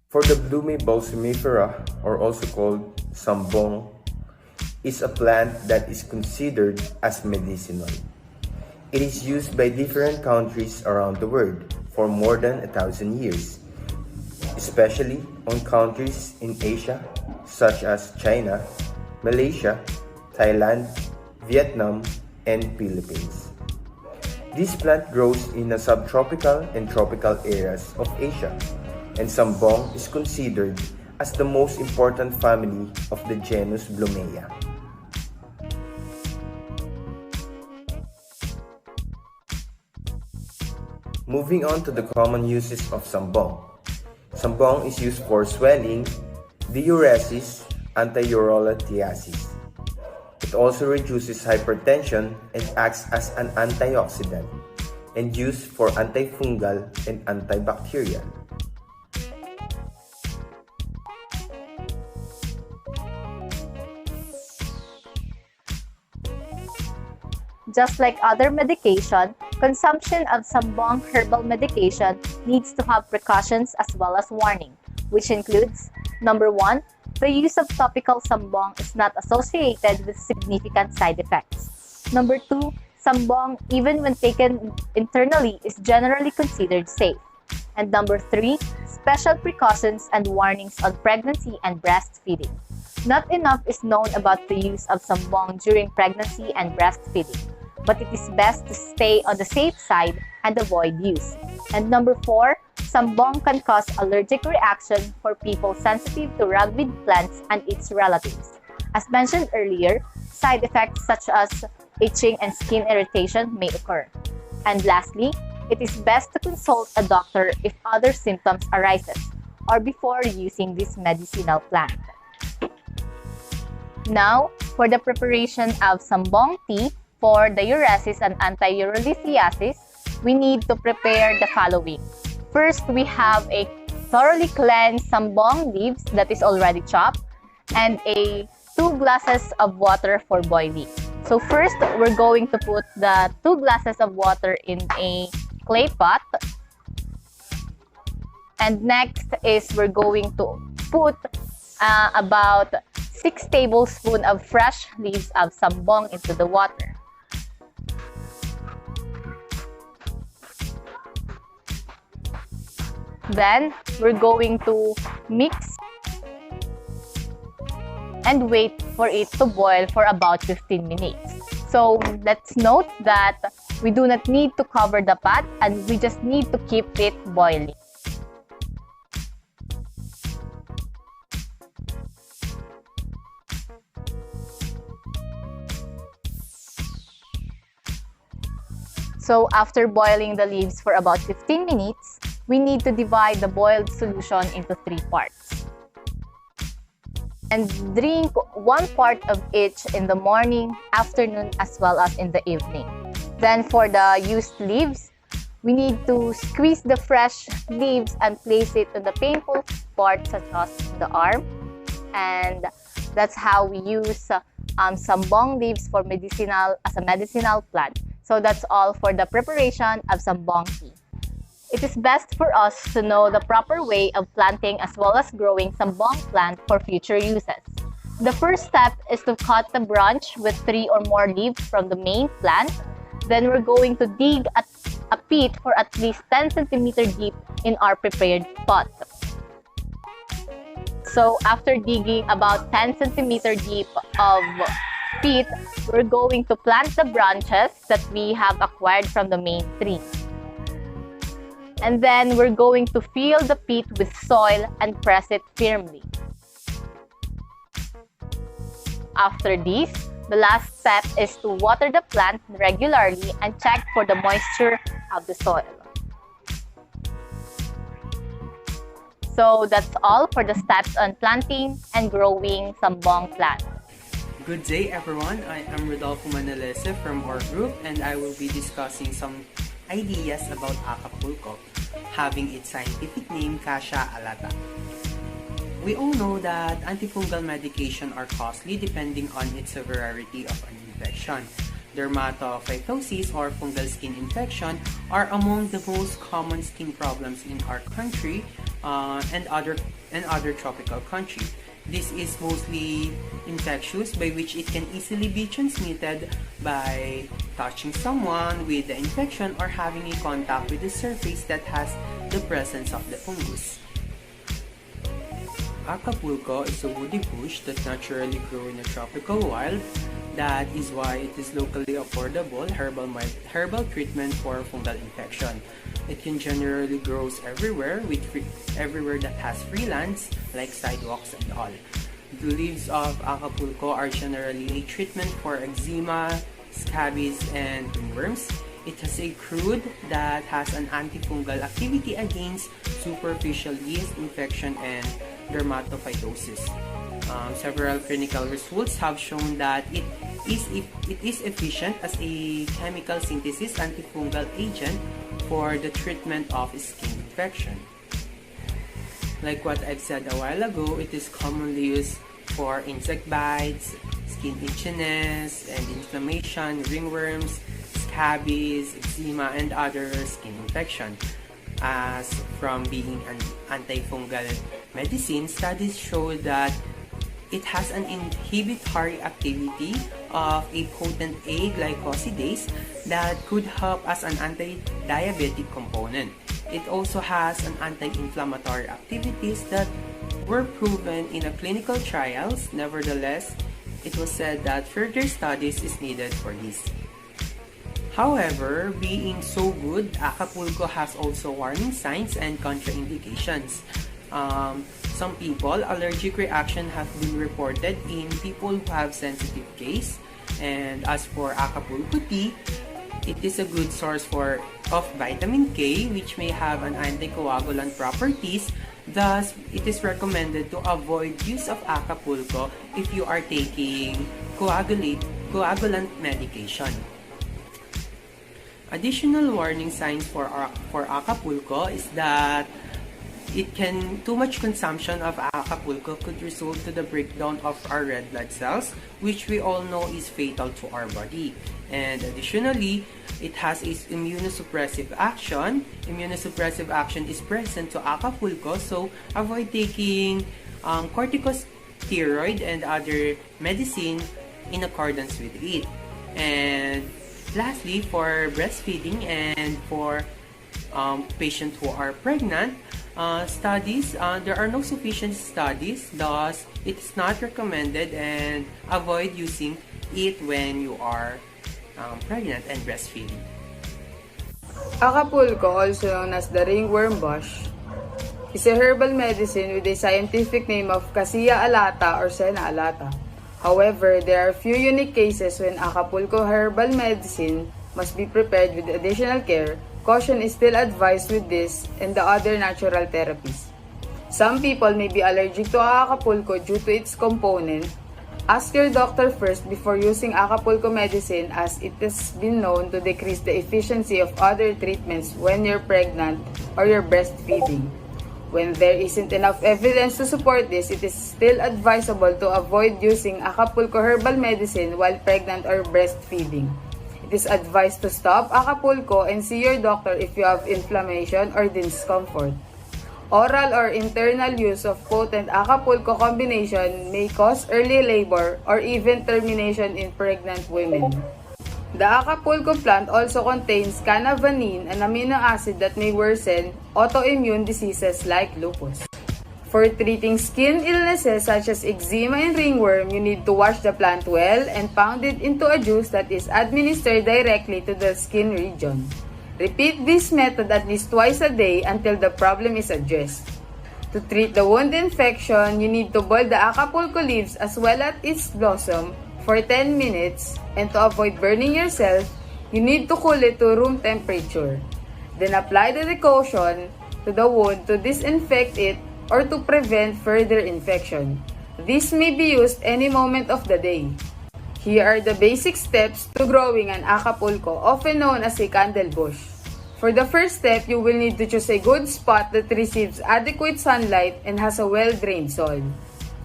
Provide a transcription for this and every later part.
For the Blumea balsamifera, or also called Sambong, is a plant that is considered as medicinal. It is used by different countries around the world for more than 1,000 years, especially on countries in Asia such as China, Malaysia, Thailand, Vietnam, and Philippines. This plant grows in the subtropical and tropical areas of Asia, and Sambong is considered as the most important family of the genus Blumea. Moving on to the common uses of Sambong. Sambong is used for swelling, diuresis, anti-urolithiasis. It also reduces hypertension and acts as an antioxidant, and used for antifungal and antibacterial. Just like other medication, consumption of Sambong herbal medication needs to have precautions as well as warning, which includes: number 1, the use of topical Sambong is not associated with significant side effects. Number 2, Sambong, even when taken internally, is generally considered safe. And number 3, special precautions and warnings on pregnancy and breastfeeding. Not enough is known about the use of Sambong during pregnancy and breastfeeding, but it is best to stay on the safe side and avoid use. And number 4, Sambong can cause allergic reaction for people sensitive to ragweed plants and its relatives. As mentioned earlier, side effects such as itching and skin irritation may occur. And lastly, it is best to consult a doctor if other symptoms arises or before using this medicinal plant. Now, for the preparation of Sambong tea for diuresis and anti-urolithiasis, we need to prepare the following. First, we have a thoroughly cleansed Sambong leaves that is already chopped and 2 glasses of water for boiling. So first, we're going to put the 2 glasses of water in a clay pot. And next is we're going to put about 6 tablespoons of fresh leaves of Sambong into the water. Then, we're going to mix and wait for it to boil for about 15 minutes. So, let's note that we do not need to cover the pot and we just need to keep it boiling. So after boiling the leaves for about 15 minutes, we need to divide the boiled solution into 3 parts. And drink 1 part of each in the morning, afternoon, as well as in the evening. Then for the used leaves, we need to squeeze the fresh leaves and place it in the painful part such as the arm. And that's how we use Sambong leaves for as a medicinal plant. So that's all for the preparation of Sambong tea. It is best for us to know the proper way of planting as well as growing Sambong plant for future uses. The first step is to cut the branch with 3 or more leaves from the main plant. Then we're going to dig a pit for at least 10 cm deep in our prepared pot. So after digging about 10 cm deep of pit, we're going to plant the branches that we have acquired from the main tree. And then we're going to fill the pit with soil and press it firmly. After this, the last step is to water the plant regularly and check for the moisture of the soil. So that's all for the steps on planting and growing Sambong plant. Good day everyone, I am Rudolfo Manalese from our group and I will be discussing some ideas about Akapulko, having its scientific name Cassia alata. We all know that antifungal medication are costly depending on its severity of an infection. dermatophytosis or fungal skin infection are among the most common skin problems in our country and other tropical countries. This is mostly infectious, by which it can easily be transmitted by touching someone with the infection or having a contact with the surface that has the presence of the fungus. Acapulco is a woody bush that naturally grows in the tropical wild. That is why it is locally affordable herbal treatment for fungal infection. It can generally grow everywhere everywhere that has free lands like sidewalks and all. The leaves of Acapulco are generally a treatment for eczema, scabies, and ringworms. It has a crude that has an antifungal activity against superficial yeast infection and dermatophytosis. Several clinical results have shown that it is efficient as a chemical synthesis antifungal agent for the treatment of skin infection. Like what I've said a while ago, it is commonly used for insect bites, skin itchiness and inflammation, ringworms, scabies, eczema, and other skin infection. As from being an antifungal medicine, studies show that it has an inhibitory activity of a potent A glycosidase that could help as an anti-diabetic component. It also has an anti-inflammatory activities that were proven in a clinical trials. Nevertheless, it was said that further studies is needed for this. However, being so good, Acapulco has also warning signs and contraindications. Some people, allergic reaction have been reported in people who have sensitive case. And as for Acapulco tea, it is a good source of vitamin K, which may have an anticoagulant properties. Thus, it is recommended to avoid use of Acapulco if you are taking coagulant medication. Additional warning signs for Acapulco is that too much consumption of Acapulco could result to the breakdown of our red blood cells, which we all know is fatal to our body. And additionally, it has its immunosuppressive action. Immunosuppressive action is present to Acapulco, so avoid taking corticosteroid and other medicine in accordance with it. And lastly, for breastfeeding and for patients who are pregnant, there are no sufficient studies, thus it is not recommended, and avoid using it when you are pregnant and breastfeeding. Acapulco, also known as the ringworm bush, is a herbal medicine with a scientific name of Cassia alata or Senna alata. However, there are few unique cases when Acapulco herbal medicine must be prepared with additional care. Caution is still advised with this and the other natural therapies. Some people may be allergic to Acapulco due to its component. Ask your doctor first before using Acapulco medicine, as it has been known to decrease the efficiency of other treatments when you're pregnant or you're breastfeeding. When there isn't enough evidence to support this, it is still advisable to avoid using Acapulco herbal medicine while pregnant or breastfeeding. It is advised to stop Acapulco and see your doctor if you have inflammation or discomfort. Oral or internal use of potent Acapulco combination may cause early labor or even termination in pregnant women. The Acapulco plant also contains cannavanine, an amino acid that may worsen autoimmune diseases like lupus. For treating skin illnesses such as eczema and ringworm, you need to wash the plant well and pound it into a juice that is administered directly to the skin region. Repeat this method at least twice a day until the problem is addressed. To treat the wound infection, you need to boil the Acapulco leaves as well as its blossom for 10 minutes, and to avoid burning yourself, you need to cool it to room temperature. Then apply the decoction to the wound to disinfect it or to prevent further infection. This may be used any moment of the day. Here are the basic steps to growing an Acapulco, often known as a candle bush. For the first step, you will need to choose a good spot that receives adequate sunlight and has a well-drained soil.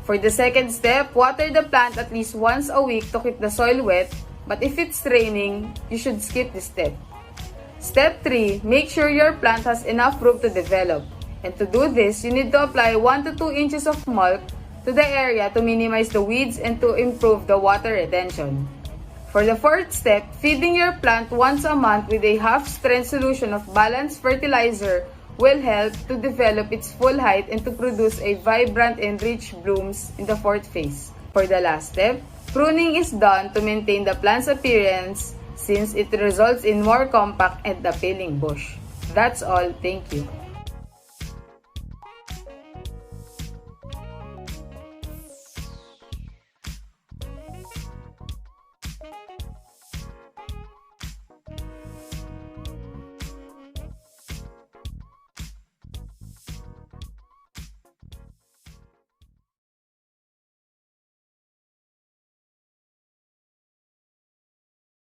For the second step, water the plant at least once a week to keep the soil wet. But if it's raining, you should skip this step. Step 3. Make sure your plant has enough room to develop. And to do this, you need to apply 1 to 2 inches of mulch to the area to minimize the weeds and to improve the water retention. For the 4th step, feeding your plant once a month with a half-strength solution of balanced fertilizer will help to develop its full height and to produce a vibrant and rich blooms in the 4th phase. For the last step, pruning is done to maintain the plant's appearance since it results in more compact and appealing bush. That's all. Thank you.